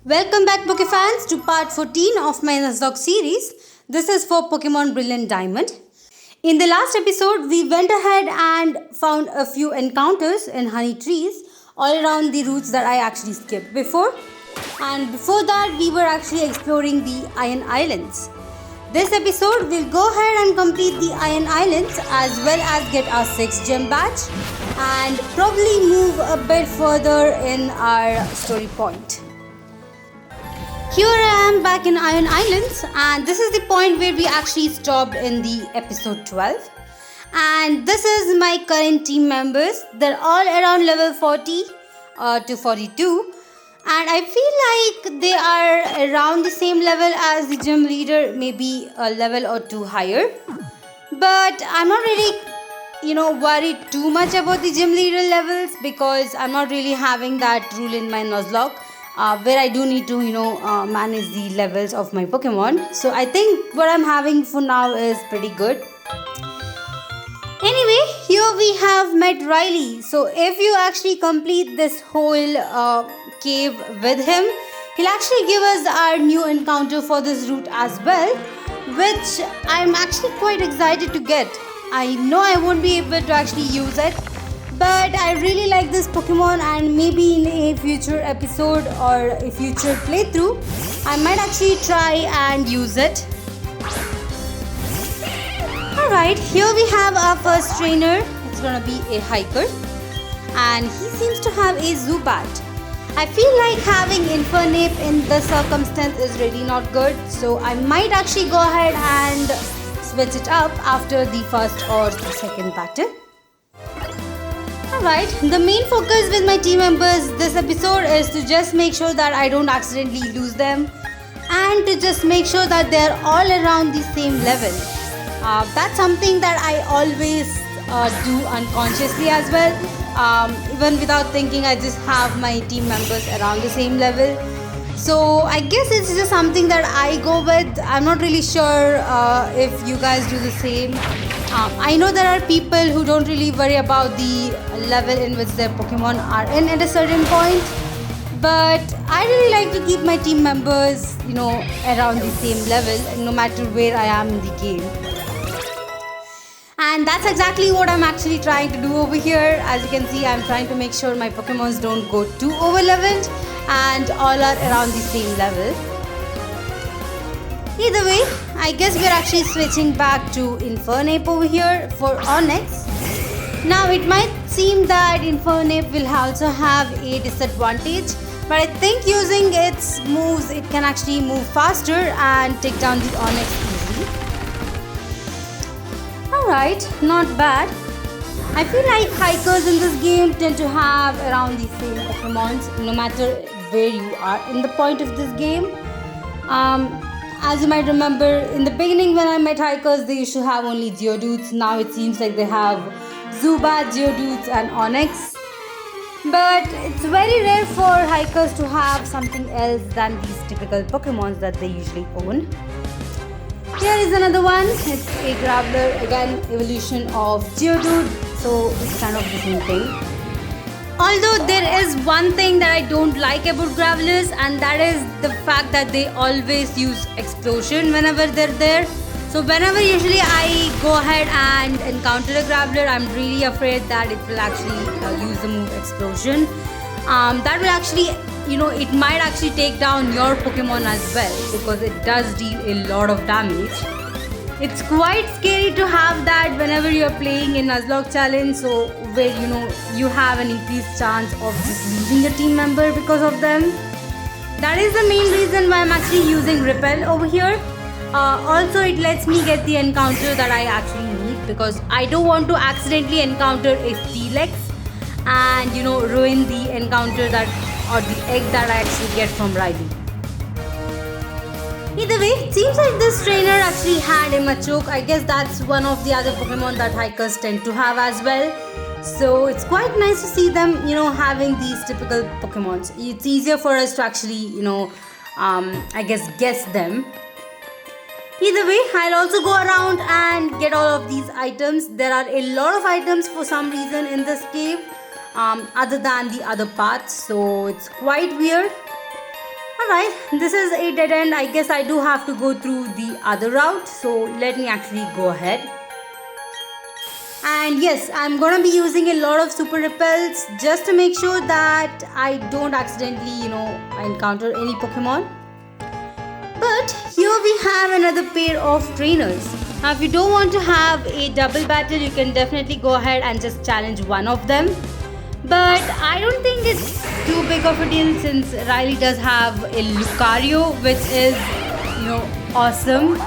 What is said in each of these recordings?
Welcome back Pokefans to part 14 of my Nuzlocke series. This is for Pokémon Brilliant Diamond. In the last episode, we went ahead and found a few encounters in honey trees all around the routes that I actually skipped before. And before that, we were actually exploring the Iron Islands. This episode, we'll go ahead and complete the Iron Islands as well as get our 6th gem badge and probably move a bit further in our story point. Here I am back in Iron Islands, and this is the point where we actually stopped in the episode 12. And this is my current team members. They're all around level 40 to 42. And I feel like they are around the same level as the gym leader, maybe a level or two higher. But I'm not really, worried too much about the gym leader levels because I'm not really having that rule in my Nuzlocke. Where I do need to, manage the levels of my Pokemon. So I think what I'm having for now is pretty good. Anyway, here we have met Riley. So if you actually complete this whole cave with him, he'll actually give us our new encounter for this route as well, which I'm actually quite excited to get. I know I won't be able to actually use it, but I really like this Pokemon, and maybe in a future episode or a future playthrough, I might actually try and use it. Alright, here we have our first trainer. It's gonna be a hiker, and he seems to have a Zubat. I feel like having Infernape in this circumstance is really not good, so I might actually go ahead and switch it up after the first or the second battle. Alright, the main focus with my team members this episode is to just make sure that I don't accidentally lose them and to just make sure that they're all around the same level. That's something that I always do unconsciously as well. Even without thinking, I just have my team members around the same level. So I guess it's just something that I go with. I'm not really sure if you guys do the same. I know there are people who don't really worry about the level in which their Pokemon are in at a certain point, but I really like to keep my team members, around the same level, no matter where I am in the game. And that's exactly what I'm actually trying to do over here. As you can see, I'm trying to make sure my Pokemons don't go too over leveled and all are around the same level. Either way, I guess we're actually switching back to Infernape over here for Onix. Now it might seem that Infernape will also have a disadvantage, but I think using its moves it can actually move faster and take down the Onix easily. Alright, not bad. I feel like hikers in this game tend to have around the same Pokemons no matter where you are in the point of this game. As you might remember, in the beginning when I met hikers, they used to have only Geodudes. Now it seems like they have Zubat, Geodudes and Onix. But it's very rare for hikers to have something else than these typical Pokemons that they usually own. Here is another one. It's a Graveler, again evolution of Geodude, so it's kind of the same thing. Although there is one thing that I don't like about Gravelers, and that is the fact that they always use Explosion whenever they're there. So whenever usually I go ahead and encounter a Graveler, I'm really afraid that it will actually use the move Explosion. That will actually, it might actually take down your Pokemon as well because it does deal a lot of damage. It's quite scary to have that whenever you're playing in Nuzlocke challenge, so where you have an increased chance of just losing a team member because of them. That is the main reason why I'm actually using Repel over here. Also, it lets me get the encounter that I actually need because I don't want to accidentally encounter a Steelix and ruin the encounter that or the egg that I actually get from Riley. Either way, it seems like this trainer actually had a Machoke. I guess that's one of the other Pokemon that hikers tend to have as well. So it's quite nice to see them, having these typical Pokemons. It's easier for us to actually, guess them. Either way, I'll also go around and get all of these items. There are a lot of items for some reason in this cave, other than the other paths. So it's quite weird. Alright, this is a dead end. I guess I do have to go through the other route. So let me actually go ahead. And yes, I'm gonna be using a lot of super repels just to make sure that I don't accidentally, encounter any Pokemon. But here we have another pair of trainers. Now if you don't want to have a double battle, you can definitely go ahead and just challenge one of them. But I don't think it's too big of a deal since Riley does have a Lucario, which is, awesome.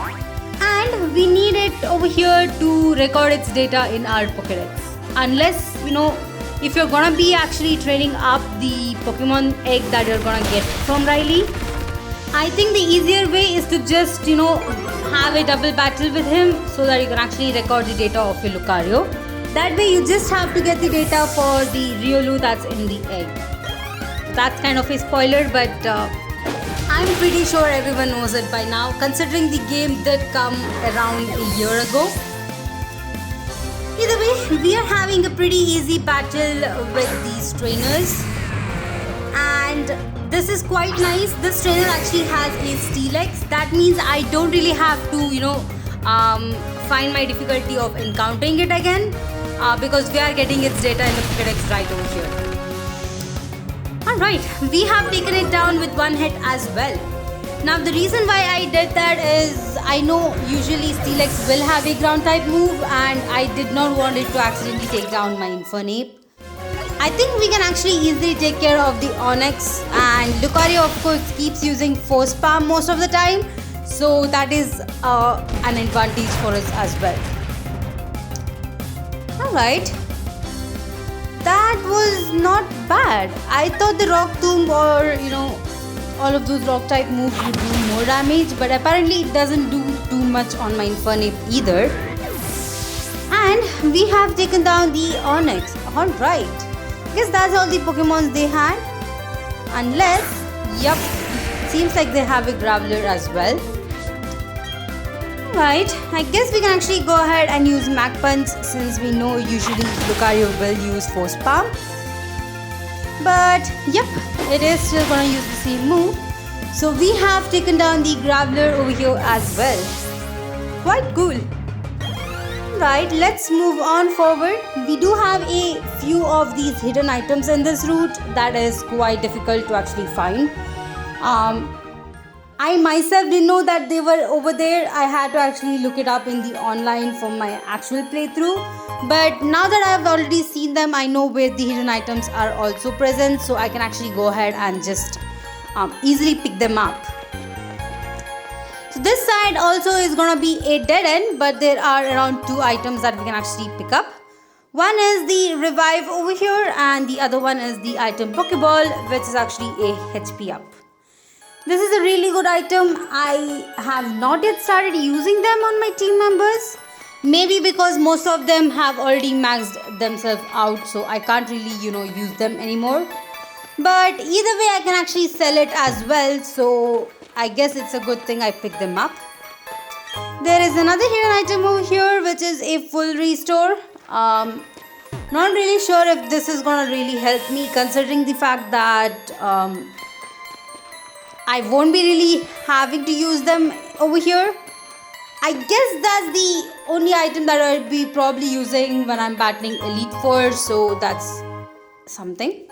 And we need it over here to record its data in our Pokédex. Unless, if you're gonna be actually training up the Pokemon egg that you're gonna get from Riley, I think the easier way is to just, have a double battle with him so that you can actually record the data of your Lucario. That way you just have to get the data for the Riolu that's in the egg. That's kind of a spoiler, but I'm pretty sure everyone knows it by now, considering the game did come around a year ago. Either way, we are having a pretty easy battle with these trainers. And this is quite nice. This trainer actually has a Steelix. That means I don't really have to, find my difficulty of encountering it again. Because we are getting its data in the Pokédex right over here. Alright, we have taken it down with one hit as well. Now the reason why I did that is I know usually Steelix will have a ground type move and I did not want it to accidentally take down my Infernape. I think we can actually easily take care of the Onix, and Lucario of course keeps using Force Palm most of the time, so that is an advantage for us as well. Alright, that was not bad. I thought the Rock Tomb or all of those rock type moves would do more damage, but apparently it doesn't do too much on my Infernape either. And we have taken down the Onix. Alright, I guess that's all the Pokemons they had. Unless, yup, seems like they have a Graveler as well. Right, I guess we can actually go ahead and use Mach Punch since we know usually Lucario will use Force Palm. But yep, it is still gonna use the same move. So we have taken down the Graveler over here as well. Quite cool. Right, let's move on forward. We do have a few of these hidden items in this route that is quite difficult to actually find. I myself didn't know that they were over there. I had to actually look it up in the online for my actual playthrough. But now that I've already seen them, I know where the hidden items are also present. So I can actually go ahead and just easily pick them up. So this side also is going to be a dead end. But there are around 2 items that we can actually pick up. One is the Revive over here. And the other one is the item Pokeball, which is actually a HP up. This is a really good item. I have not yet started using them on my team members. Maybe because most of them have already maxed themselves out, so I can't really, use them anymore. But either way, I can actually sell it as well, so I guess it's a good thing I picked them up. There is another hidden item over here, which is a full restore. Not really sure if this is gonna really help me, considering the fact that I won't be really having to use them over here. I guess that's the only item that I'll be probably using when I'm battling Elite Four, so that's something.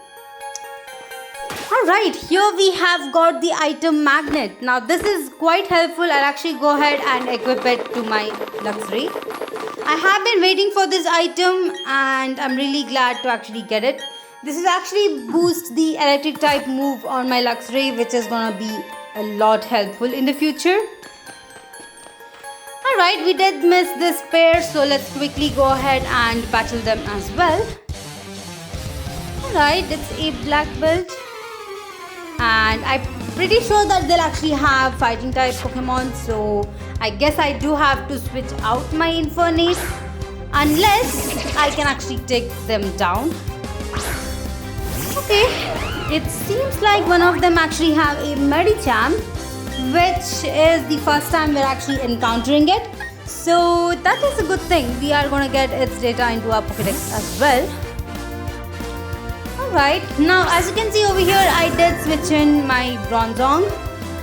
Alright, here we have got the item Magnet. Now this is quite helpful. I'll actually go ahead and equip it to my Luxray. I have been waiting for this item and I'm really glad to actually get it. This is actually boost the electric type move on my Luxray, which is gonna be a lot helpful in the future. Alright, we did miss this pair, so let's quickly go ahead and battle them as well. Alright, it's a black belt. And I'm pretty sure that they'll actually have fighting type Pokemon, so I guess I do have to switch out my Infernape unless I can actually take them down. Okay, it seems like one of them actually have a Medicham, which is the first time we're actually encountering it. So that is a good thing. We are going to get its data into our Pokédex as well. Alright, now as you can see over here, I did switch in my Bronzong.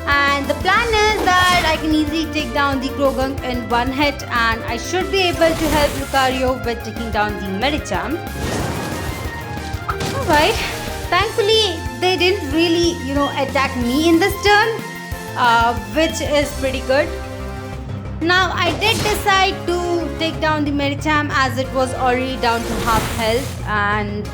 And the plan is that I can easily take down the Krogunk in one hit, and I should be able to help Lucario with taking down the Medicham. Alright, thankfully they didn't really, attack me in this turn, which is pretty good. Now I did decide to take down the Medicham as it was already down to half health, and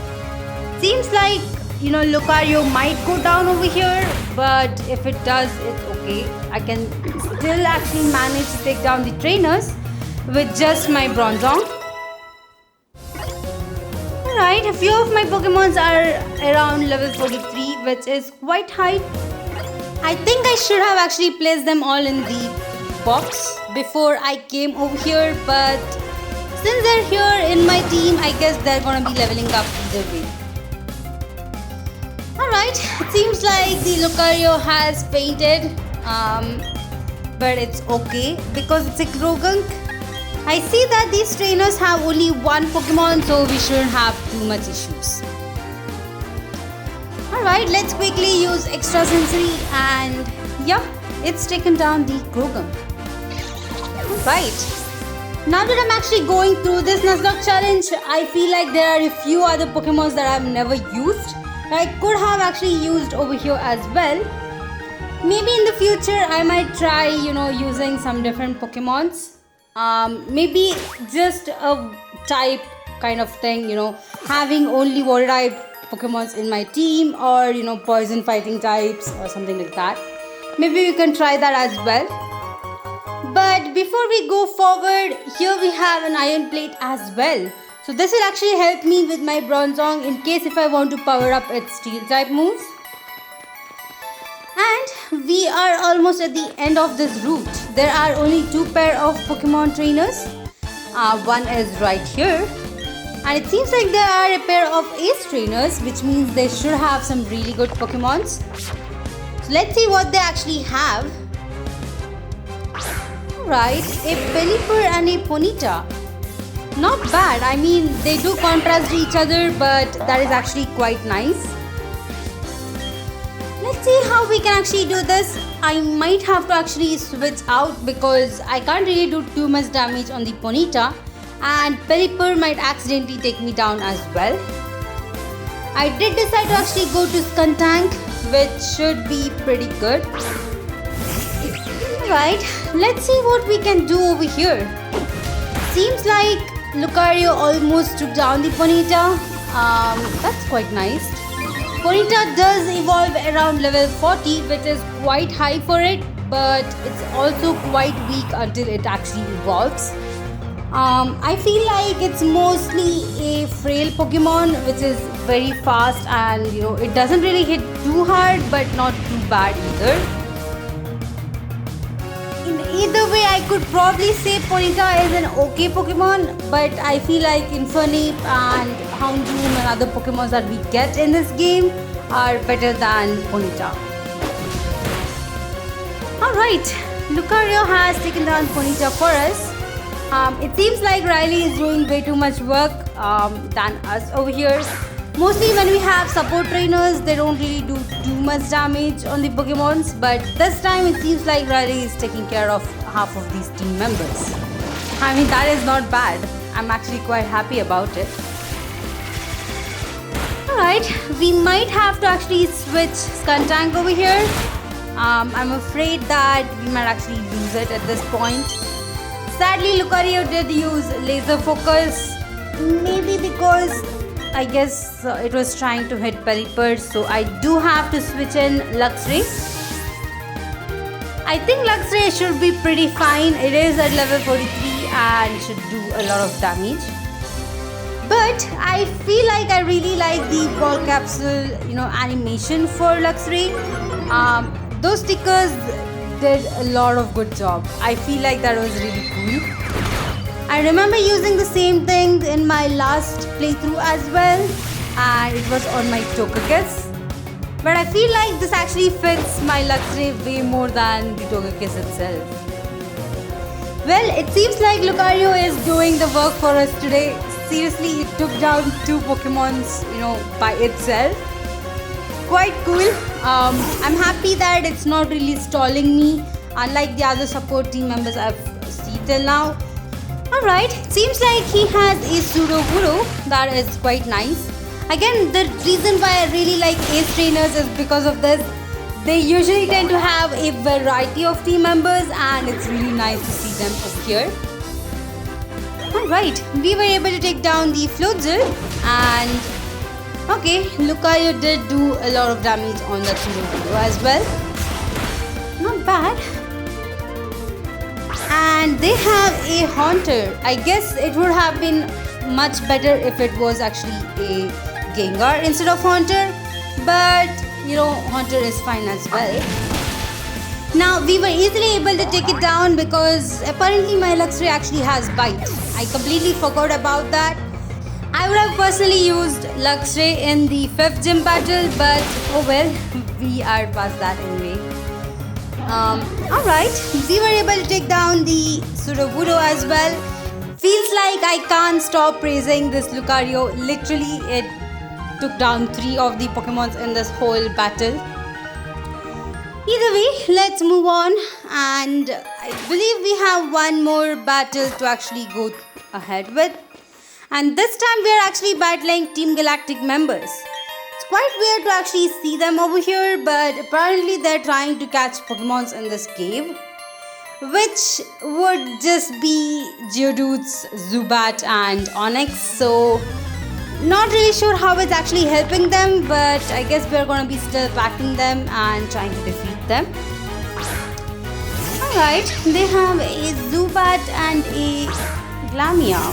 seems like Lucario might go down over here, but if it does, it's okay. I can still actually manage to take down the trainers with just my Bronzong. Alright, a few of my Pokemons are around level 43, which is quite high. I think I should have actually placed them all in the box before I came over here, but since they're here in my team, I guess they're gonna be leveling up either way. Alright, it seems like the Lucario has fainted, but it's okay because it's a Krogunk. I see that these trainers have only one Pokemon, so we shouldn't have too much issues. Alright, let's quickly use Extra Sensory, and yep, it's taken down the Krogunk. Alright, now that I'm actually going through this Nuzlocke challenge, I feel like there are a few other Pokemons that I've never used. I could have actually used over here as well. Maybe in the future I might try, using some different Pokemons. Maybe just a type kind of thing, having only water type Pokemons in my team, or poison fighting types or something like that. Maybe we can try that as well. But before we go forward, here we have an Iron Plate as well. So this will actually help me with my Bronzong in case if I want to power up its Steel type moves. And we are almost at the end of this route. There are only 2 pair of Pokemon trainers. One is right here. And it seems like there are a pair of Ace trainers, which means they should have some really good Pokemons. So let's see what they actually have. Alright, a Pelipper and a Ponyta. Not bad. I mean, they do contrast each other, but that is actually quite nice. Let's see how we can actually do this. I might have to actually switch out because I can't really do too much damage on the Ponyta, and Pelipper might accidentally take me down as well. I did decide to actually go to Skuntank, which should be pretty good. Alright, let's see what we can do over here. Seems like Lucario almost took down the Ponyta. That's quite nice. Ponyta does evolve around level 40, which is quite high for it, but it's also quite weak until it actually evolves. I feel like it's mostly a frail Pokemon, which is very fast, and it doesn't really hit too hard, but not too bad either. In either way, I could probably say Ponyta is an okay Pokemon, but I feel like Infernape and Houndoom and other Pokemons that we get in this game are better than Ponyta. Alright, Lucario has taken down Ponyta for us. It seems like Riley is doing way too much work than us over here. Mostly when we have support trainers, they don't really do too much damage on the Pokemons, but this time it seems like Riley is taking care of half of these team members. I mean, that is not bad. I'm actually quite happy about it. Alright, we might have to actually switch Skuntank over here. I'm afraid that we might actually lose it at this point. Sadly, Lucario did use Laser Focus, maybe because I guess it was trying to hit Pelipper, so I do have to switch in Luxray. I think Luxray should be pretty fine. It is at level 43 and should do a lot of damage. But I feel like I really like the ball capsule, animation for Luxray. Those stickers did a lot of good job. I feel like that was really cool. I remember using the same thing in my last playthrough as well, and it was on my Togekiss. But I feel like this actually fits my Luxray way more than the Togekiss itself. Well, it seems like Lucario is doing the work for us today. Seriously, it took down 2 Pokemons, by itself. quite cool. I'm happy that it's not really stalling me, unlike the other support team members I've seen till now. Alright, seems like he has a Sudowoodo. That is quite nice. Again, the reason why I really like ace trainers is because of this. They usually tend to have a variety of team members and it's really nice to see them over here. Alright, we were able to take down the Floatzel and okay, Lucario did do a lot of damage on that Sudowoodo as well. Not bad. And they have a Haunter. I guess it would have been much better if it was actually a Gengar instead of Haunter. But, you know, Haunter is fine as well. Now, we were easily able to take it down because apparently my Luxray actually has Bite. I completely forgot about that. I would have personally used Luxray in the 5th gym battle, but oh well, we are past that anyway. Alright, we were able to take down the Sudowoodo as well. Feels like I can't stop praising this Lucario. Literally, it took down 3 of the Pokemons in this whole battle. Either way, let's move on. And I believe we have one more battle to actually go ahead with. And this time we are actually battling Team Galactic members. It's quite weird to actually see them over here, but apparently they're trying to catch Pokemons in this cave, which would just be Geodude's Zubat and Onix. So not really sure how it's actually helping them, but I guess we're gonna be still backing them and trying to defeat them. Alright, they have a Zubat and a Glameow.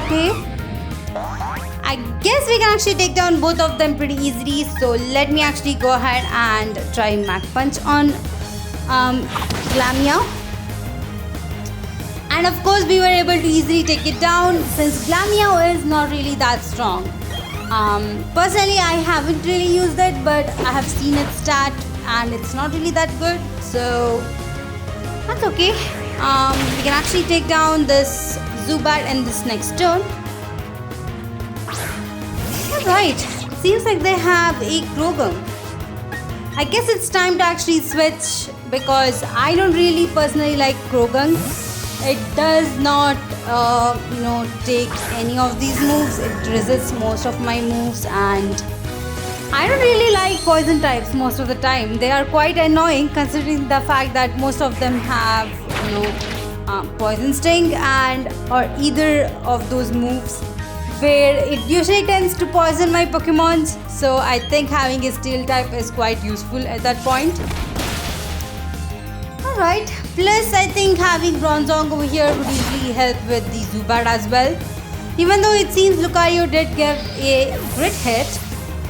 Okay. I guess we can actually take down both of them pretty easily. So let me actually go ahead and try Mach Punch on Glameow. And of course we were able to easily take it down since Glameow is not really that strong. Personally I haven't really used it, but I have seen its stat and it's not really that good. So that's okay. We can actually take down this Zubat in this next turn. Alright, seems like they have a Croagunk. I guess it's time to actually switch because I don't really personally like Croagunk. It does not, take any of these moves. It resists most of my moves and I don't really like poison types most of the time. They are quite annoying considering the fact that most of them have, Poison Sting and or either of those moves where it usually tends to poison my Pokemons. So I think having a Steel type is quite useful at that point. Alright, plus I think having Bronzong over here would easily help with the Zubat as well. Even though it seems Lucario did give a crit hit,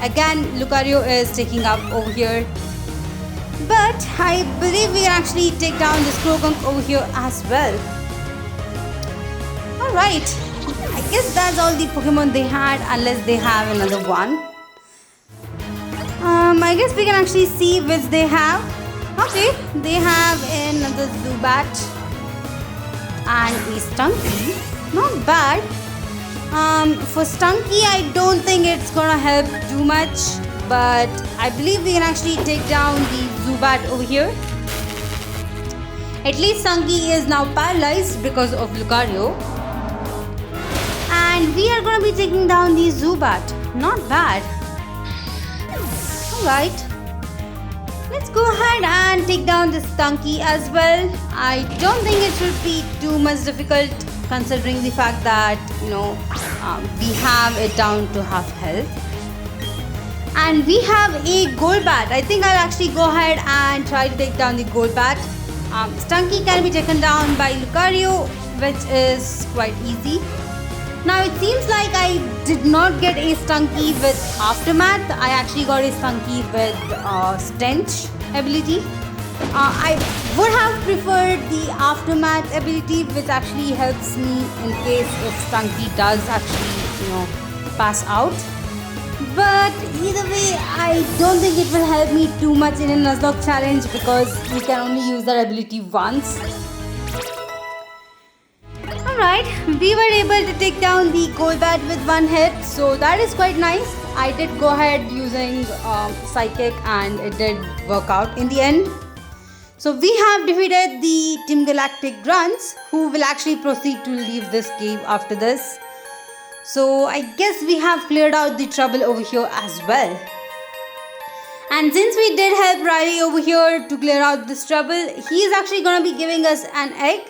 again Lucario is taking up over here. But I believe we can actually take down this Croagunk over here as well. Alright, I guess that's all the Pokemon they had unless they have another one. I guess we can actually see which they have. Okay, they have another Zubat and a Stunky. Not bad. For Stunky, I don't think it's gonna help too much, but I believe we can actually take down the Zubat over here. At least Stunky is now paralyzed because of Lucario. And we are gonna be taking down the Zubat. Not bad. Alright. Let's go ahead and take down this Stunky as well. I don't think it should be too much difficult considering the fact that, we have it down to half health. And we have a Golbat. I think I'll actually go ahead and try to take down the Golbat. Stunky can be taken down by Lucario, which is quite easy. Now it seems like I did not get a Stunky with Aftermath. I actually got a Stunky with Stench ability. I would have preferred the Aftermath ability, which actually helps me in case if Stunky does actually, pass out. But either way, I don't think it will help me too much in a Nuzlocke challenge because you can only use that ability once. Alright, we were able to take down the Golbat with one hit, so that is quite nice. I did go ahead using Psychic and it did work out in the end. So we have defeated the Team Galactic Grunts, who will actually proceed to leave this cave after this. So I guess we have cleared out the trouble over here as well. And since we did help Riley over here to clear out this trouble, he is actually going to be giving us an egg,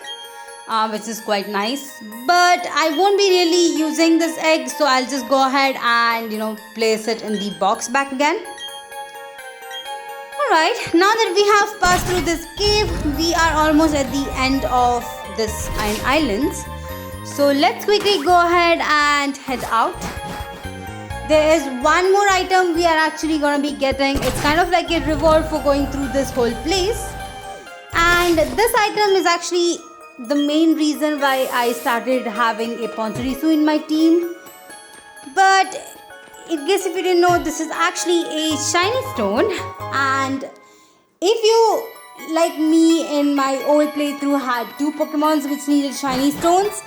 which is quite nice. But I won't be really using this egg, so I'll just go ahead and place it in the box back again. Alright, now that we have passed through this cave, we are almost at the end of this islands. So let's quickly go ahead and head out. There is one more item we are actually going to be getting. It's kind of like a reward for going through this whole place. And this item is actually the main reason why I started having a Ponsorisu in my team. But in case if you didn't know, this is actually a shiny stone. And if you, like me in my old playthrough, had 2 Pokemons which needed shiny stones,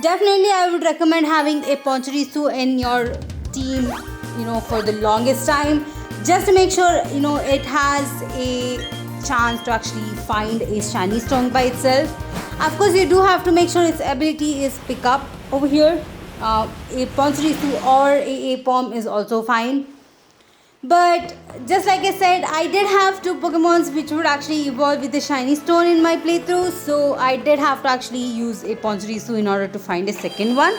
definitely I would recommend having a Ponsorisu in your team, for the longest time, just to make sure, it has a chance to actually find a shiny stone by itself. Of course, you do have to make sure its ability is pick up over here. A Ponsorisu or a Pom is also fine. But just like I said, I did have 2 Pokemons which would actually evolve with the shiny stone in my playthrough, so I did have to actually use a Ponsorisu in order to find a second one.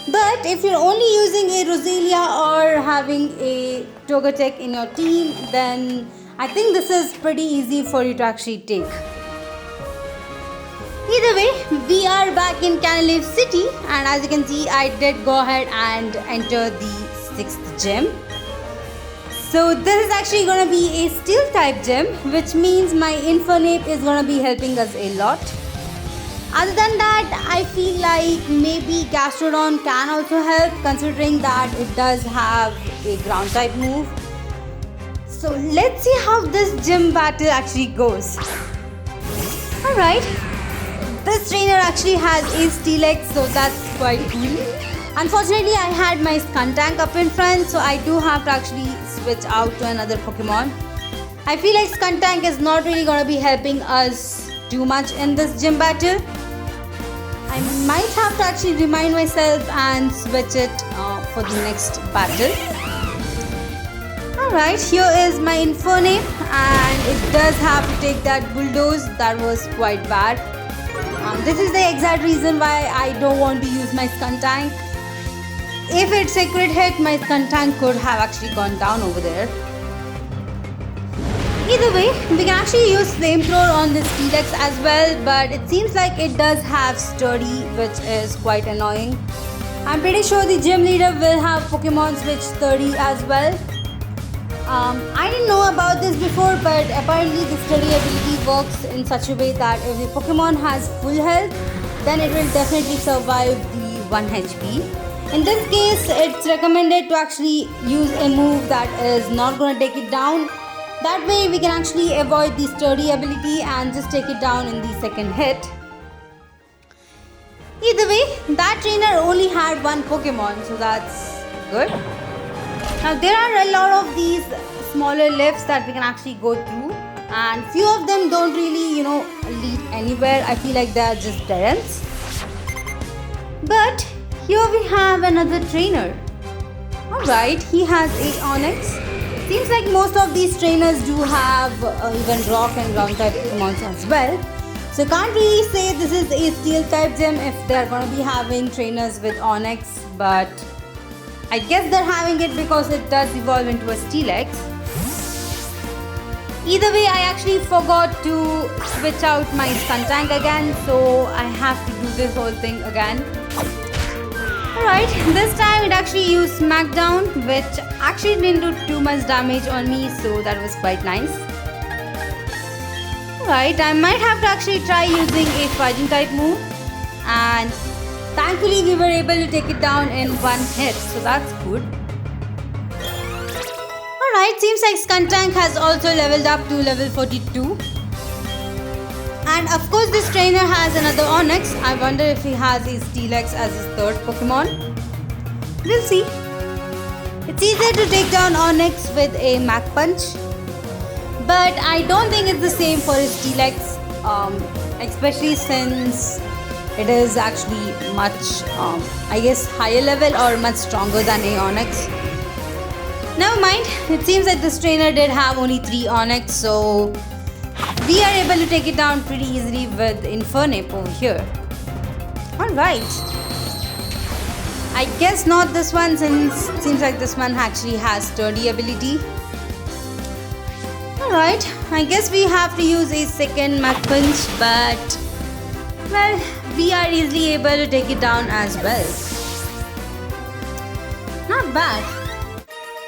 But if you're only using a Roselia or having a Togetic in your team, then I think this is pretty easy for you to actually take. Either way, we are back in Canalave City, and as you can see, I did go ahead and enter the 6th gym. So this is actually going to be a steel type gym, which means my Infernape is going to be helping us a lot. Other than that, I feel like maybe Gastrodon can also help, considering that it does have a ground type move. So let's see how this gym battle actually goes. Alright, this trainer actually has a Steelix, so that's quite cool. Unfortunately, I had my Skuntank up in front, so I do have to actually switch out to another Pokemon. I feel like Skuntank is not really going to be helping us too much in this gym battle. I might have to actually remind myself and switch it for the next battle. Alright, here is my Infernape, and it does have to take that Bulldoze. That was quite bad. This is the exact reason why I don't want to use my Skuntank. If it's a crit hit, my Skuntank could have actually gone down over there. Either way, we can actually use Flamethrower on this Steelix as well, but it seems like it does have Sturdy, which is quite annoying. I'm pretty sure the gym leader will have Pokemon Switch Sturdy as well. I didn't know about this before, but apparently the Sturdy ability works in such a way that if the Pokemon has full health, then it will definitely survive the 1 HP. In this case, it's recommended to actually use a move that is not going to take it down. That way we can actually avoid the Sturdy ability and just take it down in the second hit. Either way, that trainer only had 1 Pokemon, so that's good. Now there are a lot of these smaller lifts that we can actually go through, and few of them don't really, lead anywhere. I feel like they are just dead ends. But here we have another trainer. Alright, he has a Onyx. Seems like most of these trainers do have even rock and ground type Pokemon as well. So can't really say this is a steel type gym if they're going to be having trainers with Onyx, but I guess they're having it because it does evolve into a Steelix. Either way, I actually forgot to switch out my Skuntank again, so I have to do this whole thing again. Alright, this time it actually used Smackdown, which actually didn't do too much damage on me, so that was quite nice. Alright, I might have to actually try using a fighting type move, and thankfully we were able to take it down in 1 hit, so that's good. Alright, seems like Skuntank has also leveled up to level 42. And of course this trainer has another Onyx. I wonder if he has his Steelix as his 3rd Pokemon. We'll see. It's easier to take down Onyx with a Mach Punch, but I don't think it's the same for his T-Lex, especially since it is actually much, I guess, higher level or much stronger than a Onyx. Never mind, it seems that this trainer did have only 3 Onyx, so we are able to take it down pretty easily with Infernape over here. Alright. I guess not this one, since it seems like this one actually has sturdy ability. Alright, I guess we have to use a second Mach Punch, but well, we are easily able to take it down as well. Not bad.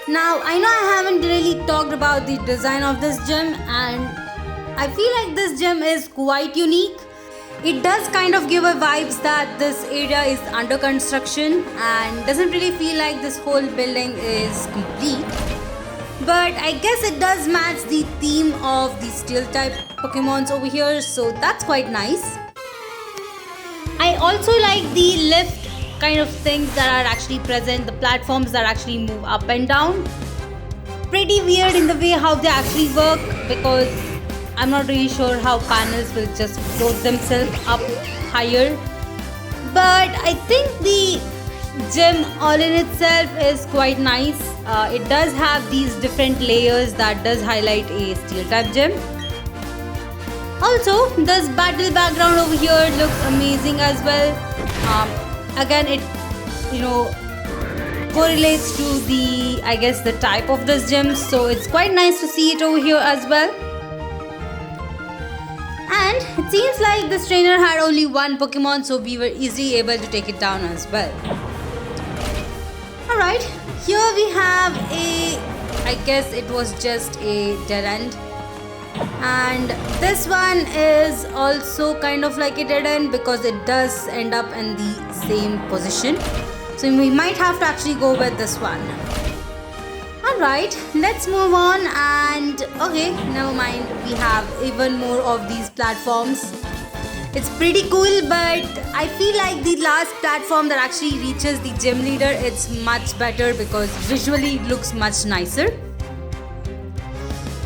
Now, I know I haven't really talked about the design of this gym, and I feel like this gym is quite unique. It does kind of give a vibes that this area is under construction and doesn't really feel like this whole building is complete. But I guess it does match the theme of the steel type Pokemons over here, so that's quite nice. I also like the lift kind of things that are actually present, the platforms that actually move up and down. Pretty weird in the way how they actually work, because I'm not really sure how panels will just float themselves up higher. But I think the gym all in itself is quite nice. It does have these different layers that does highlight a steel type gym. Also, this battle background over here looks amazing as well. Again, it correlates to the, I guess, the type of this gym, so it's quite nice to see it over here as well. And it seems like this trainer had only 1 Pokemon, so we were easily able to take it down as well. Alright, here we have a, I guess it was just a dead end. And this one is also kind of like a dead end because it does end up in the same position. So we might have to actually go with this one. Alright, let's move on, and okay, never mind, we have even more of these platforms. It's pretty cool, but I feel like the last platform that actually reaches the gym leader, it's much better because visually it looks much nicer.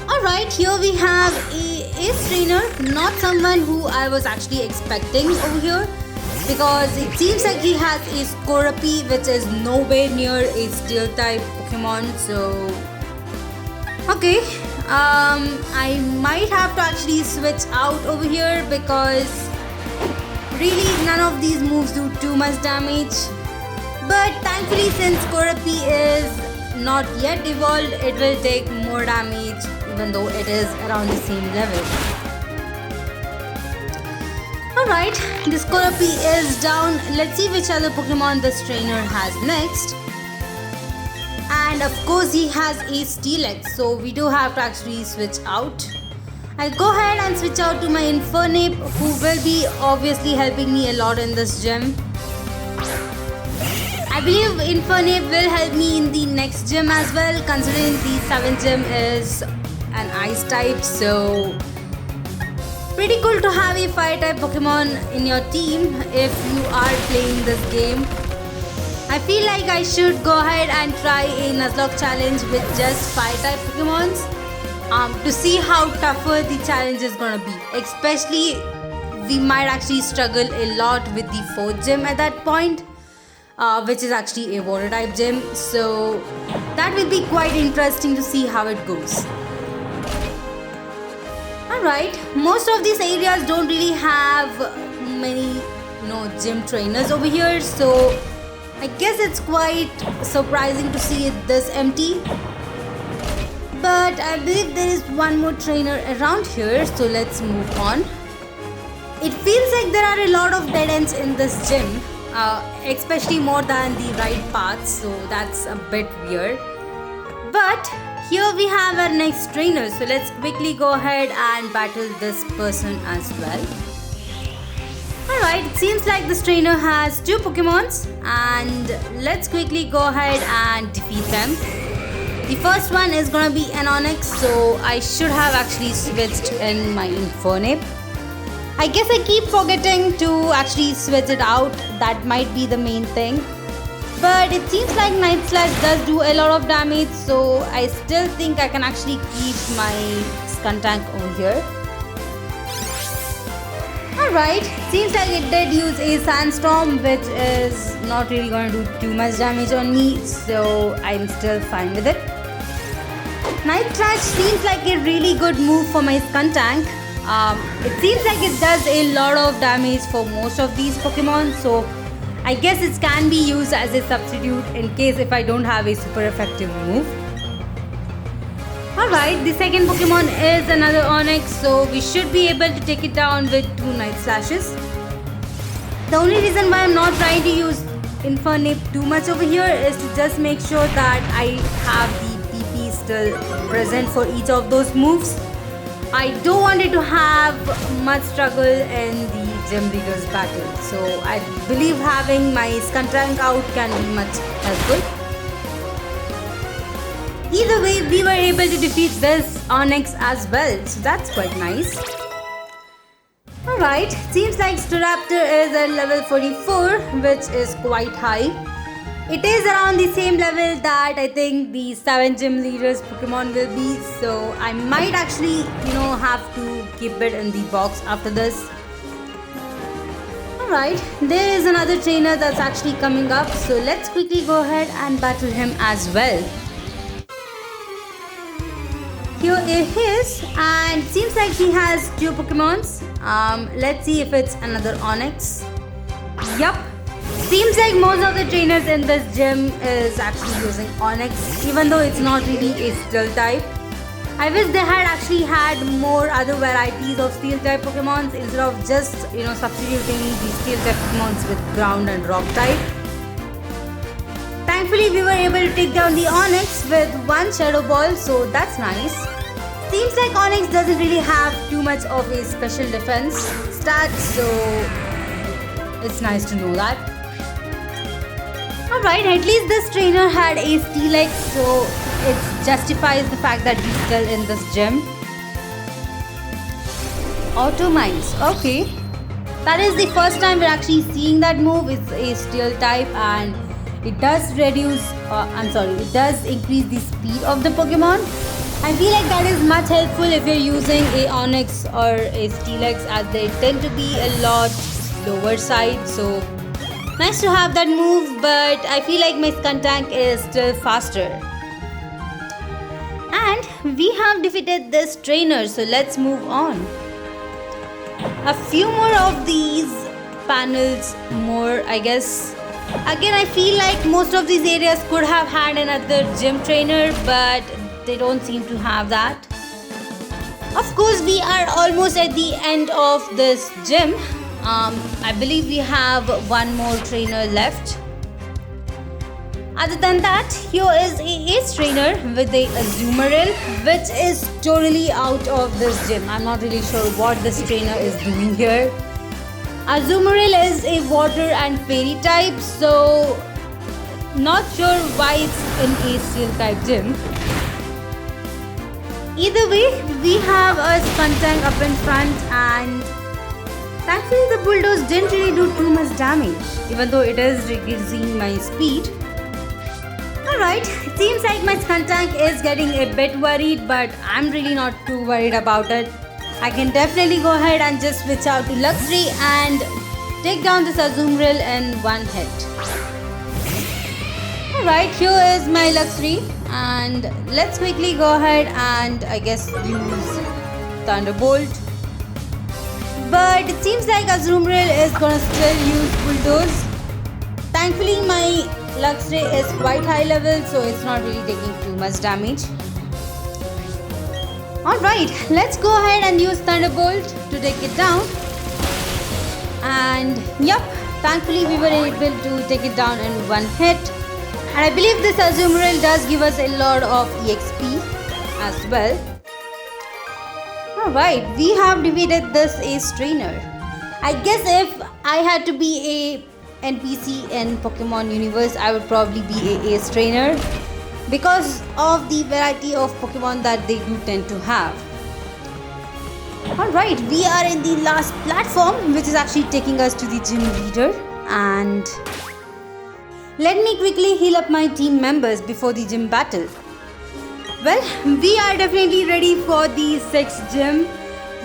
Alright, here we have a Ace Trainer, not someone who I was actually expecting over here, because it seems like he has a Scorpy, which is nowhere near a steel type Pokemon, so okay, I might have to actually switch out over here because really none of these moves do too much damage. But thankfully, since Scorpy is not yet evolved, it will take more damage even though it is around the same level. Alright, this Scorpy is down. Let's see which other Pokemon this trainer has next. And of course he has a Steelix, so we do have to actually switch out. I'll go ahead and switch out to my Infernape, who will be obviously helping me a lot in this gym. I believe Infernape will help me in the next gym as well, considering the 7th gym is an ice type, so pretty cool to have a fire type Pokemon in your team if you are playing this game. I feel like I should go ahead and try a Nuzlocke challenge with just fire type Pokemons to see how tougher the challenge is gonna be. Especially, we might actually struggle a lot with the 4th gym at that point, which is actually a water type gym. So that will be quite interesting to see how it goes. Alright, most of these areas don't really have many gym trainers over here, so I guess it's quite surprising to see it this empty. But I believe there is one more trainer around here, so let's move on. It feels like there are a lot of dead ends in this gym, especially more than the right paths, so that's a bit weird. But here we have our next trainer, so let's quickly go ahead and battle this person as well. Alright, it seems like this trainer has 2 Pokemons, and let's quickly go ahead and defeat them. The first one is gonna be an Onix, so I should have actually switched in my Infernape. I guess I keep forgetting to actually switch it out, that might be the main thing. But it seems like Night Slash does do a lot of damage, so I still think I can actually keep my Skuntank over here. Alright, seems like it did use a Sandstorm, which is not really going to do too much damage on me, so I'm still fine with it. Night Slash seems like a really good move for my Skuntank. It seems like it does a lot of damage for most of these Pokemon, so I guess it can be used as a substitute in case if I don't have a super effective move. Alright, the second Pokemon is another Onix, so we should be able to take it down with 2 Night Slashes. The only reason why I'm not trying to use Infernape too much over here is to just make sure that I have the PP still present for each of those moves. I don't want it to have much struggle in the gym leaders battle, so I believe having my Skuntank out can be much helpful. Either way, we were able to defeat this Onix as well, so that's quite nice. Alright, seems like Staraptor is at level 44, which is quite high. It is around the same level that I think the 7 gym leaders Pokemon will be, so I might actually, have to keep it in the box after this. Alright, there is another trainer that's actually coming up, so let's quickly go ahead and battle him as well. Here it is, and seems like he has 2 Pokemons. Let's see if it's another Onix. Yup. Seems like most of the trainers in this gym is actually using Onix, even though it's not really a Steel type. I wish they had actually had more other varieties of Steel type Pokemons instead of just substituting the Steel type Pokemons with Ground and Rock type. Thankfully, we were able to take down the Onix with 1 Shadow Ball, so that's nice. Seems like Onix doesn't really have too much of a special defense stat, so it's nice to know that. Alright, at least this trainer had a Steelix, so it justifies the fact that he's still in this gym. Auto Mines, okay. That is the first time we're actually seeing that move. It's a Steel type and it does it does increase the speed of the Pokemon. I feel like that is much helpful if you're using a Onix or a Steelix, as they tend to be a lot slower side, so nice to have that move, but I feel like my Skuntank is still faster. And we have defeated this trainer, so let's move on. A few more of these panels more, I guess. Again, I feel like most of these areas could have had another gym trainer, but they don't seem to have that. Of course, we are almost at the end of this gym. I believe we have 1 more trainer left. Other than that, here is a Ace trainer with a Azumarill, which is totally out of this gym. I'm not really sure what this trainer is doing here. Azumarill is a water and fairy type, so not sure why it's in a Steel type gym. Either way, we have a Skuntank up in front, and thankfully the Bulldoze didn't really do too much damage, even though it is reducing my speed. Alright, it seems like my Skuntank is getting a bit worried, but I'm really not too worried about it. I can definitely go ahead and just switch out to Luxray and take down this Azumarill in 1 hit. Alright, here is my Luxray, and let's quickly go ahead and I guess use Thunderbolt. But it seems like Azumarill is gonna still use Bulldoze. Thankfully my Luxray is quite high level, so it's not really taking too much damage. Alright, let's go ahead and use Thunderbolt to take it down. And yep, thankfully we were able to take it down in 1 hit. And I believe this Azumarill does give us a lot of EXP as well. Alright, we have defeated this Ace trainer. I guess if I had to be a NPC in Pokemon universe, I would probably be a Ace trainer, because of the variety of Pokemon that they do tend to have. Alright, we are in the last platform, which is actually taking us to the gym leader, and Let me quickly heal up my team members before the gym battle. Well, we are definitely ready for the 6th gym.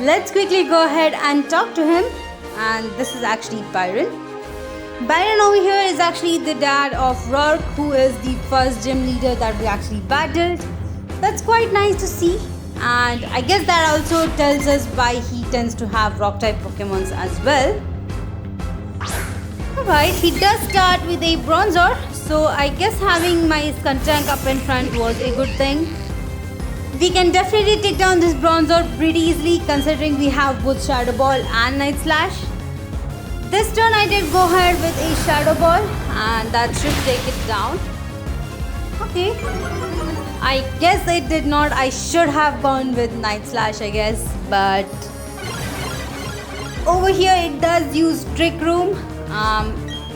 Let's quickly go ahead and talk to him. And this is actually Byron. Byron over here is actually the dad of Rourke, who is the first gym leader that we actually battled. That's quite nice to see. And I guess that also tells us why he tends to have rock type Pokemons as well. Alright, he does start with a Bronzor, so I guess having my Skuntank up in front was a good thing. We can definitely take down this Bronzor pretty easily considering we have both Shadow Ball and Night Slash. This turn I did go ahead with a Shadow Ball and that should take it down. Okay. I guess it did not. I should have gone with Night Slash, I guess, but over here it does use Trick Room.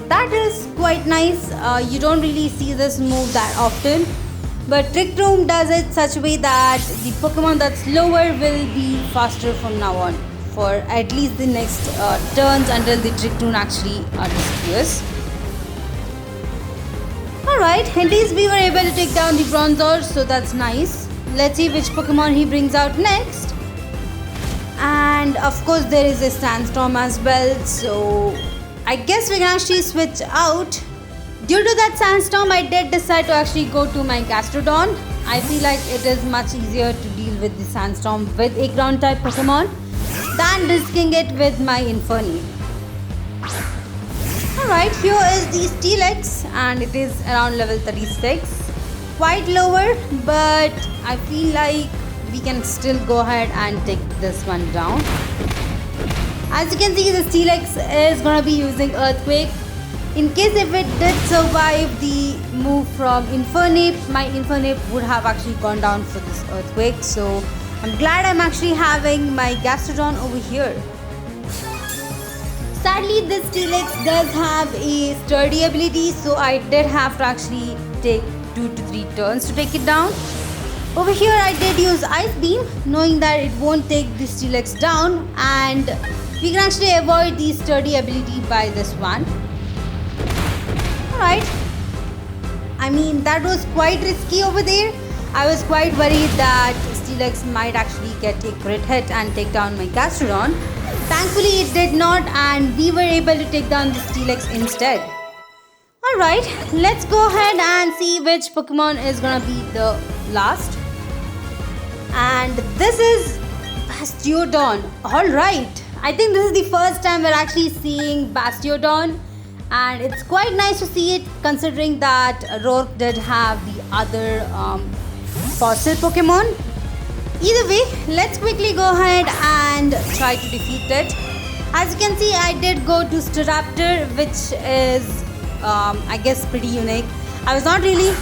That is quite nice. You don't really see this move that often, but Trick Room does it such a way that the Pokemon that's lower will be faster from now on for at least the next turns until the Trick Room actually disappears. Alright, at least we were able to take down the Bronzor, so that's nice. Let's see which Pokemon he brings out next. And of course there is a Sandstorm as well, so I guess we can actually switch out. Due to that Sandstorm, I did decide to actually go to my Gastrodon. I feel like it is much easier to deal with the Sandstorm with a ground type Pokemon than risking it with my Infernape. Alright, here is the Steelix and it is around level 36. Quite lower, but I feel like we can still go ahead and take this one down. As you can see, the Steelix is going to be using Earthquake. In case if it did survive the move from Infernape, my Infernape would have actually gone down for this Earthquake. So I'm glad I'm actually having my Gastrodon over here. Sadly, this Steelix does have a sturdy ability, so I did have to actually take 2 to 3 turns to take it down. Over here I did use Ice Beam, knowing that it won't take the Steelix down, and we can actually avoid the sturdy ability by this one. Alright. I mean, that was quite risky over there. I was quite worried that Steelix might actually get a crit hit and take down my Gastrodon. Thankfully it did not, and we were able to take down the Steelix instead. Alright, let's go ahead and see which Pokemon is gonna be the last. And this is Bastiodon. Alright, I think this is the first time we're actually seeing Bastiodon, and it's quite nice to see it considering that Rourke did have the other fossil Pokemon. Either way, let's quickly go ahead and try to defeat it. As you can see, I did go to Staraptor, which is I guess pretty unique. I was not really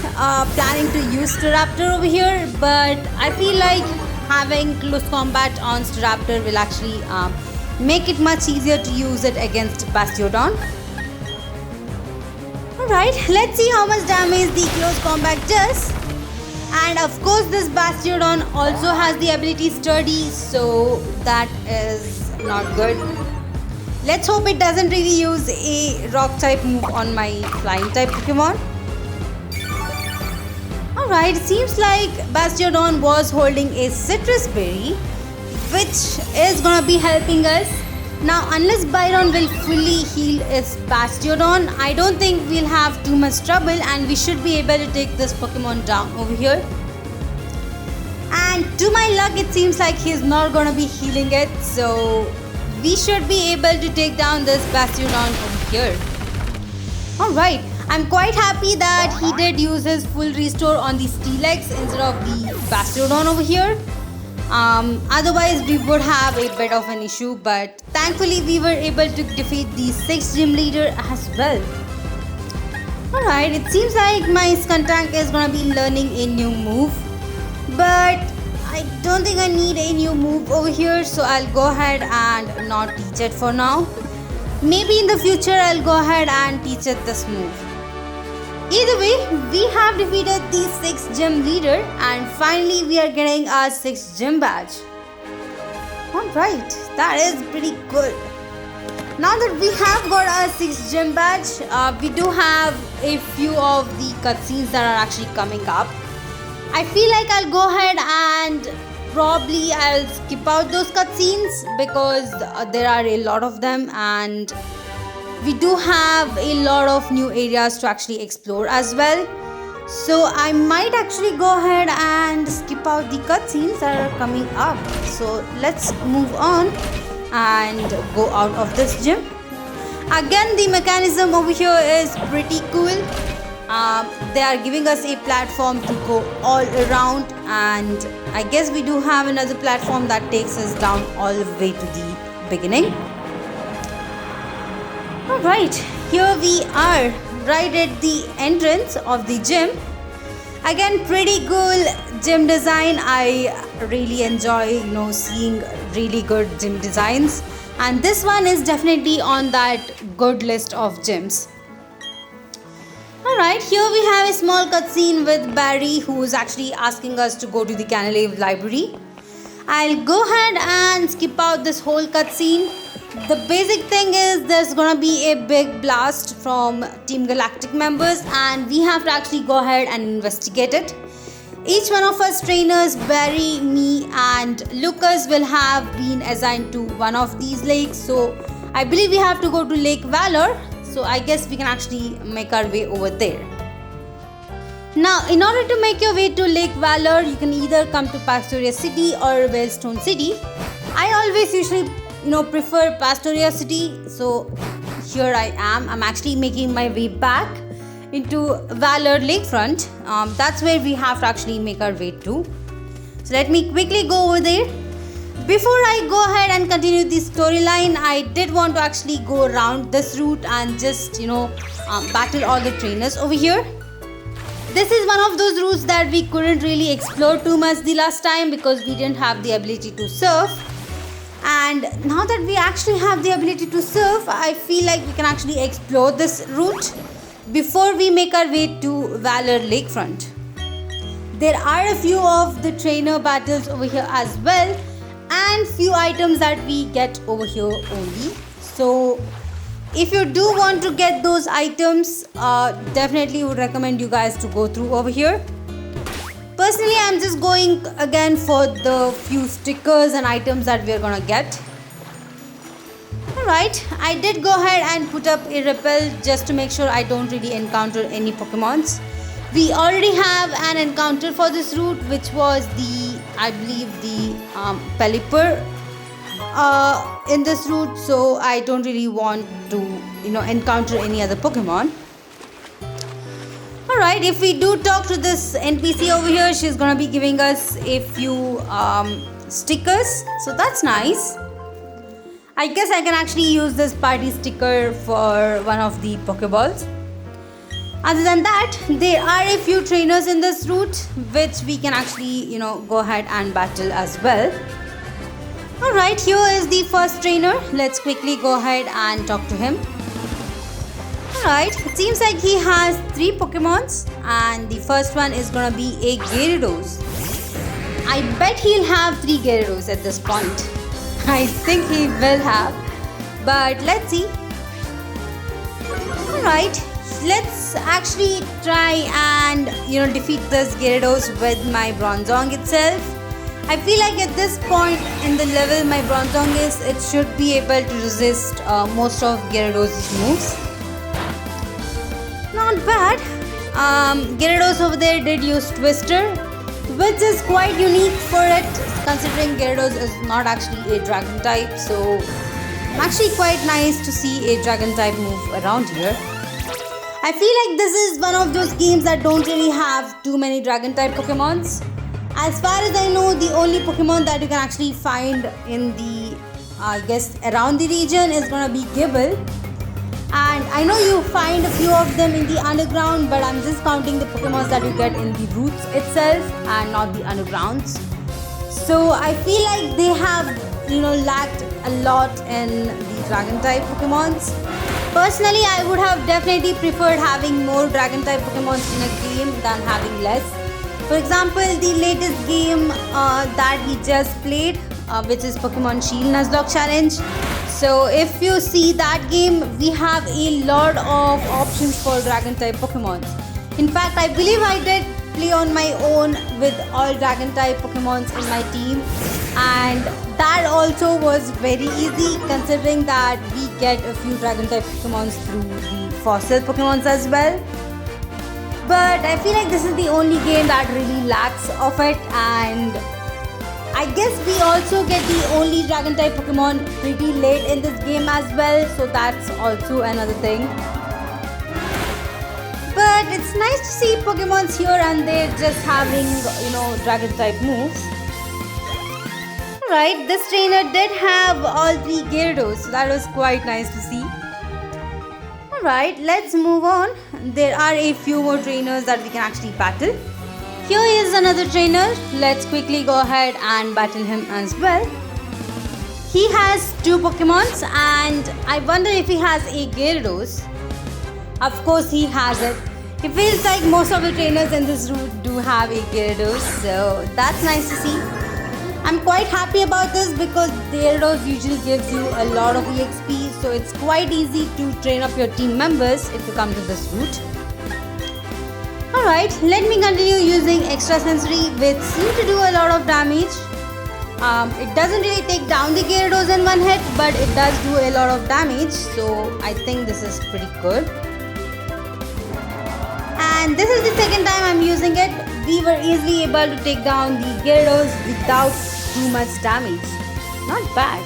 planning to use Staraptor over here, but I feel like having close combat on Staraptor will actually make it much easier to use it against Bastiodon. Alright, let's see how much damage the close combat does. And of course this Bastiodon also has the ability Sturdy, so that is not good. Let's hope it doesn't really use a rock type move on my flying type Pokemon. Alright, it seems like Bastiodon was holding a citrus berry, which is gonna be helping us. Now, unless Byron will fully heal his Bastiodon, I don't think we'll have too much trouble and we should be able to take this Pokemon down over here. And to my luck, it seems like he's not gonna be healing it, so we should be able to take down this Bastiodon over here. Alright, I'm quite happy that he did use his full restore on the Steelix instead of the Bastiodon over here. Otherwise we would have a bit of an issue, but thankfully we were able to defeat the 6th gym leader as well. Alright, it seems like my Skuntank is gonna be learning a new move, but I don't think I need a new move over here, so I'll go ahead and not teach it for now. Maybe in the future I'll go ahead and teach it this move. Either way, we have defeated the 6th gym leader and finally we are getting our 6th gym badge. Alright, that is pretty good. Now that we have got our 6th gym badge, we do have a few of the cutscenes that are actually coming up. I feel like I'll go ahead and probably I'll skip out those cutscenes because there are a lot of them, and we do have a lot of new areas to actually explore as well. So I might actually go ahead and skip out the cutscenes that are coming up. So let's move on and go out of this gym. Again, the mechanism over here is pretty cool. They are giving us a platform to go all around, and I guess we do have another platform that takes us down all the way to the beginning. Alright, here we are right at the entrance of the gym. Again, pretty cool gym design. I really enjoy seeing really good gym designs, and this one is definitely on that good list of gyms. Alright, here we have a small cutscene with Barry, who is actually asking us to go to the Canalave library. I'll go ahead and skip out this whole cutscene. The basic thing is there's gonna be a big blast from Team Galactic members, and we have to actually go ahead and investigate it. Each one of us trainers, Barry, me and Lucas, will have been assigned to one of these lakes. So I believe we have to go to Lake Valor. So I guess we can actually make our way over there. Now, in order to make your way to Lake Valor, you can either come to Pastoria City or Wellstone City. I always usually prefer Pastoria City, so here I am. I'm actually making my way back into Valor Lakefront. That's where we have to actually make our way to. So let me quickly go over there. Before I go ahead and continue the storyline, I did want to actually go around this route and just battle all the trainers over here. This is one of those routes that we couldn't really explore too much the last time because we didn't have the ability to surf. And now that we actually have the ability to surf, I feel like we can actually explore this route before we make our way to Valor Lakefront. There are a few of the trainer battles over here as well, and few items that we get over here only. So if you do want to get those items, definitely would recommend you guys to go through over here. Personally, I'm just going again for the few stickers and items that we're gonna get. Alright, I did go ahead and put up a repel just to make sure I don't really encounter any Pokemons. We already have an encounter for this route, which was I believe the Pelipper in this route, so I don't really want to encounter any other Pokemon. Alright, if we do talk to this NPC over here, she's gonna be giving us a few stickers, so that's nice. I guess I can actually use this party sticker for one of the Pokeballs. Other than that, there are a few trainers in this route which we can actually go ahead and battle as well. Alright, here is the first trainer. Let's quickly go ahead and talk to him. Alright, it seems like he has 3 Pokemons, and the first one is gonna be a Gyarados. I bet he'll have 3 Gyarados at this point. I think he will have, but let's see. Alright, let's actually try and defeat this Gyarados with my Bronzong itself. I feel like at this point in the level my Bronzong is, it should be able to resist most of Gyarados' moves. Not bad. Gyarados over there did use Twister, which is quite unique for it, considering Gyarados is not actually a Dragon type. So actually quite nice to see a Dragon type move around here. I feel like this is one of those games that don't really have too many Dragon type Pokemons. As far as I know, the only Pokemon that you can actually find in the around the region is gonna be Gible. And I know you find a few of them in the underground, but I'm just counting the Pokemon that you get in the routes itself and not the undergrounds. So I feel like they have lacked a lot in the Dragon type Pokemons. Personally, I would have definitely preferred having more Dragon type Pokemons in a game than having less. For example, the latest game that we just played, which is Pokemon Shield Nuzlocke Challenge, So if you see that game, we have a lot of options for dragon type Pokemon. In fact, I believe I did play on my own with all dragon type Pokemons in my team, and that also was very easy considering that we get a few dragon type Pokemons through the fossil Pokemons as well. But I feel like this is the only game that really lacks of it, and I guess we also get the only dragon type Pokemon pretty late in this game as well, so that's also another thing. But it's nice to see Pokemons here and there just having, dragon type moves. Alright, this trainer did have all 3 Gyarados, so that was quite nice to see. Alright, let's move on. There are a few more trainers that we can actually battle. Here is another trainer. Let's quickly go ahead and battle him as well. He has 2 Pokemons, and I wonder if he has a Gyarados. Of course he has it. It feels like most of the trainers in this route do have a Gyarados, so that's nice to see. I'm quite happy about this because Gyarados usually gives you a lot of EXP, so it's quite easy to train up your team members if you come to this route. Alright, let me continue using Extra Sensory, which seems to do a lot of damage. It doesn't really take down the Gyarados in one hit, but it does do a lot of damage, so I think this is pretty good. And this is the second time I'm using it. We were easily able to take down the Gyarados without too much damage. Not bad.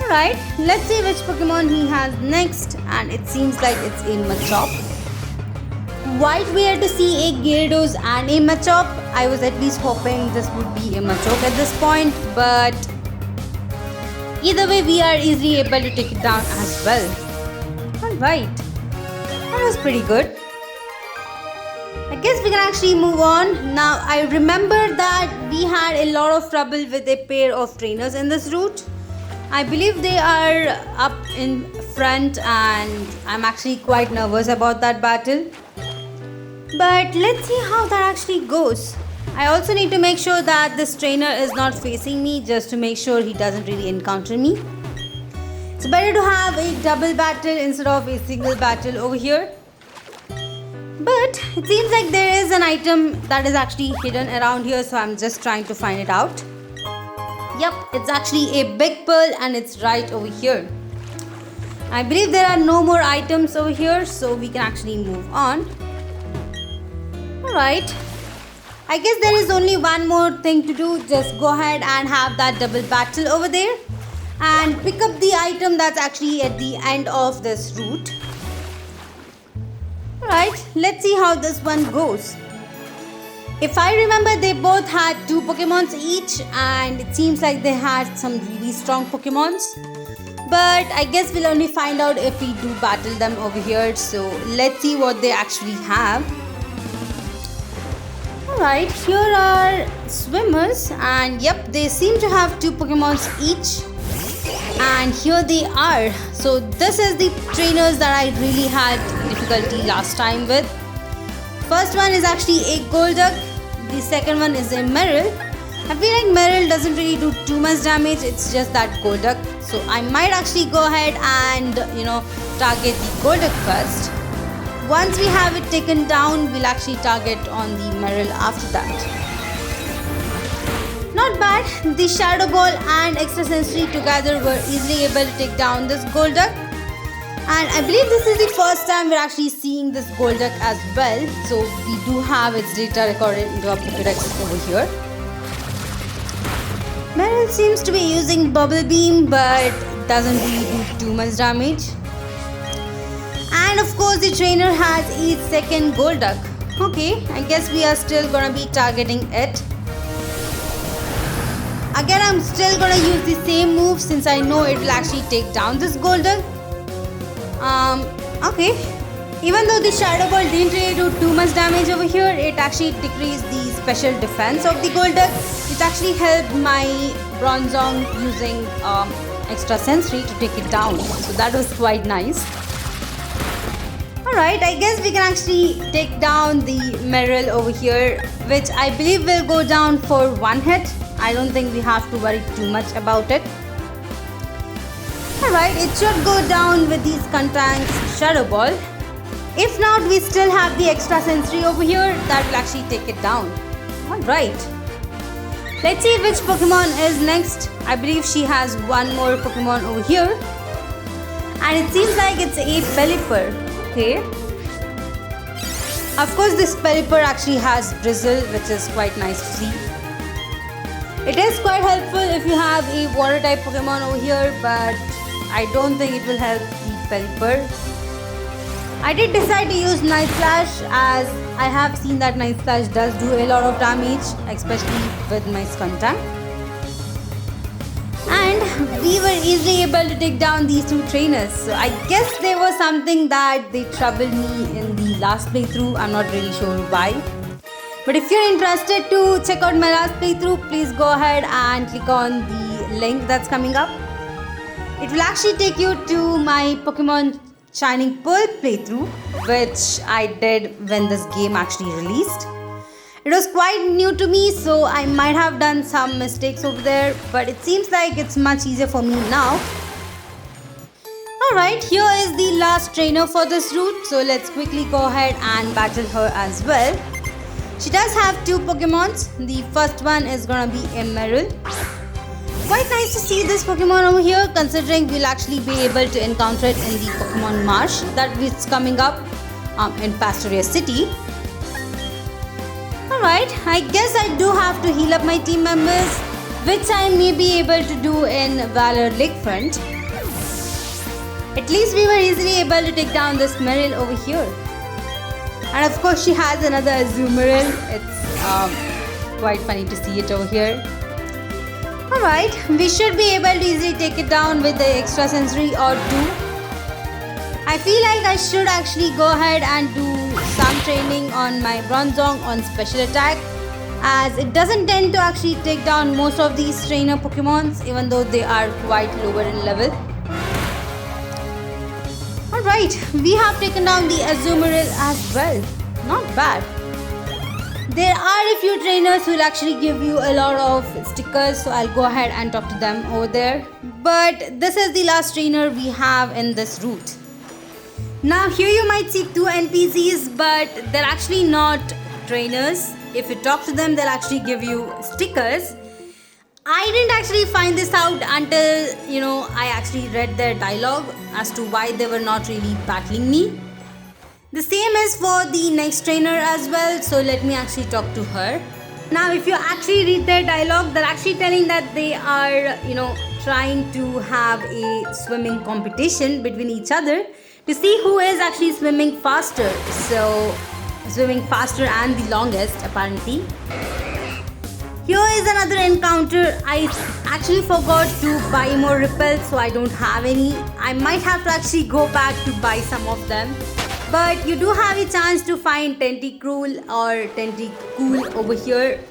Alright, let's see which Pokemon he has next, and it seems like it's a Machop. Quite weird to see a Gyarados and a Machop. I was at least hoping this would be a Machop at this point, but either way we are easily able to take it down as well. Alright, that was pretty good. I guess we can actually move on. Now I remember that we had a lot of trouble with a pair of trainers in this route. I believe they are up in front, and I'm actually quite nervous about that battle. But let's see how that actually goes. I also need to make sure that this trainer is not facing me, just to make sure he doesn't really encounter me. It's better to have a double battle instead of a single battle over here. But it seems like there is an item that is actually hidden around here, so I'm just trying to find it out. Yep, it's actually a big pearl, and it's right over here. I believe there are no more items over here, so we can actually move on. Alright, I guess there is only one more thing to do. Just go ahead and have that double battle over there and pick up the item that's actually at the end of this route. Alright, let's see how this one goes. If I remember, they both had 2 Pokemons each, and it seems like they had some really strong Pokemons. But I guess we'll only find out if we do battle them over here, so let's see what they actually have. Alright, here are swimmers, and yep, they seem to have 2 Pokemons each. And here they are. So this is the trainers that I really had difficulty last time with. First one is actually a Golduck. The second one is a Meryl. I feel like Meryl doesn't really do too much damage, it's just that Golduck. So I might actually go ahead and, target the Golduck first. Once we have it taken down, we'll actually target on the Meryl after that. Not bad. The Shadow Ball and Extra Sensory together were easily able to take down this Golduck. And I believe this is the first time we're actually seeing this Golduck as well. So we do have its data recorded into our Pokédex over here. Meryl seems to be using Bubble Beam, but doesn't really do too much damage. And of course the trainer has its second Golduck. Okay, I guess we are still gonna be targeting it. Again, I'm still gonna use the same move since I know it will actually take down this Golduck. Okay. Even though the Shadow Ball didn't really do too much damage over here, it actually decreased the special defense of the Golduck, which actually helped my Bronzong using Extra Sensory to take it down. So that was quite nice. Alright, I guess we can actually take down the Meryl over here, which I believe will go down for one hit. I don't think we have to worry too much about it. Alright, it should go down with these Skuntank's Shadow Ball. If not, we still have the extra sensory over here that will actually take it down. Alright. Let's see which Pokemon is next. I believe she has one more Pokemon over here. And it seems like it's a Pelipper. Okay. Of course, this Pelipper actually has Drizzle, which is quite nice to see. It is quite helpful if you have a water type Pokemon over here, but I don't think it will help the Pelipper. I did decide to use Night Slash, as I have seen that Night Slash does do a lot of damage, especially with my Skuntank. And we were easily able to take down these two trainers. So I guess there was something that they troubled me in the last playthrough. I'm not really sure why. But if you're interested to check out my last playthrough, please go ahead and click on the link that's coming up. It will actually take you to my Pokemon Shining Pearl playthrough, which I did when this game actually released. It was quite new to me, so I might have done some mistakes over there, but it seems like it's much easier for me now. Alright, here is the last trainer for this route, so let's quickly go ahead and battle her as well. She does have two Pokemons. The first one is gonna be Emerald. Quite nice to see this Pokemon over here, considering we'll actually be able to encounter it in the Pokemon Marsh that is coming up in Pastoria City. Alright, I guess I do have to heal up my team members, which I may be able to do in Valor Lakefront. At least we were easily able to take down this Meryl over here. And of course she has another Azumarill. It's quite funny to see it over here. Alright, we should be able to easily take it down with the extra sensory or two. I feel like I should actually go ahead and do some training on my Bronzong on special attack, as it doesn't tend to actually take down most of these trainer Pokemons, even though they are quite lower in level. Alright, we have taken down the Azumarill as well. Not bad. There are a few trainers who will actually give you a lot of stickers, so I'll go ahead and talk to them over there. But this is the last trainer we have in this route. Now here you might see two NPCs, but they're actually not trainers. If you talk to them, they'll actually give you stickers. I didn't actually find this out until, I actually read their dialogue as to why they were not really battling me. The same is for the next trainer as well, so let me actually talk to her. Now if you actually read their dialogue, they're actually telling that they are, trying to have a swimming competition between each other to see who is actually swimming faster. So, swimming faster and the longest apparently. Here is another encounter. I actually forgot to buy more repels, so I don't have any. I might have to actually go back to buy some of them. But you do have a chance to find Tentacruel or Tentacool over here.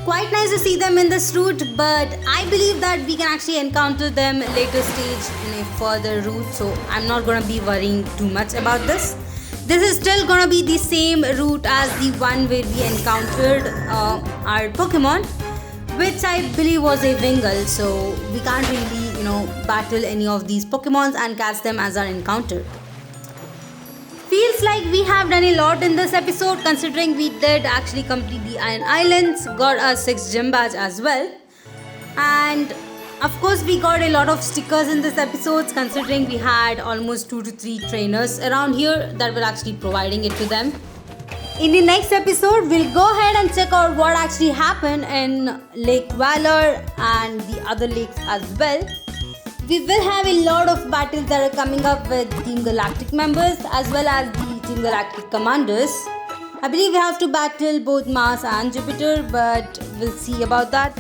Quite nice to see them in this route, but I believe that we can actually encounter them later stage in a further route, so I'm not gonna be worrying too much about this. This is still gonna be the same route as the one where we encountered our Pokemon, which I believe was a Wingull, so we can't really, battle any of these Pokemons and catch them as our encounter. Feels like we have done a lot in this episode, considering we did actually complete the Iron Islands, got a 6 gym badge as well, and of course we got a lot of stickers in this episode, considering we had almost 2 to 3 trainers around here that were actually providing it to them. In the next episode, we'll go ahead and check out what actually happened in Lake Valor and the other lakes as well. We will have a lot of battles that are coming up with Team Galactic members as well as the Team Galactic commanders. I believe we have to battle both Mars and Jupiter, but we'll see about that.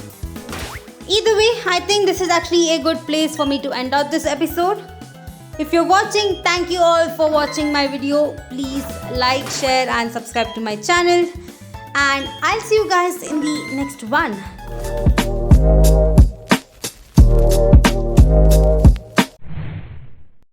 Either way, I think this is actually a good place for me to end out this episode. If you're watching, thank you all for watching my video. Please like, share and subscribe to my channel. And I'll see you guys in the next one.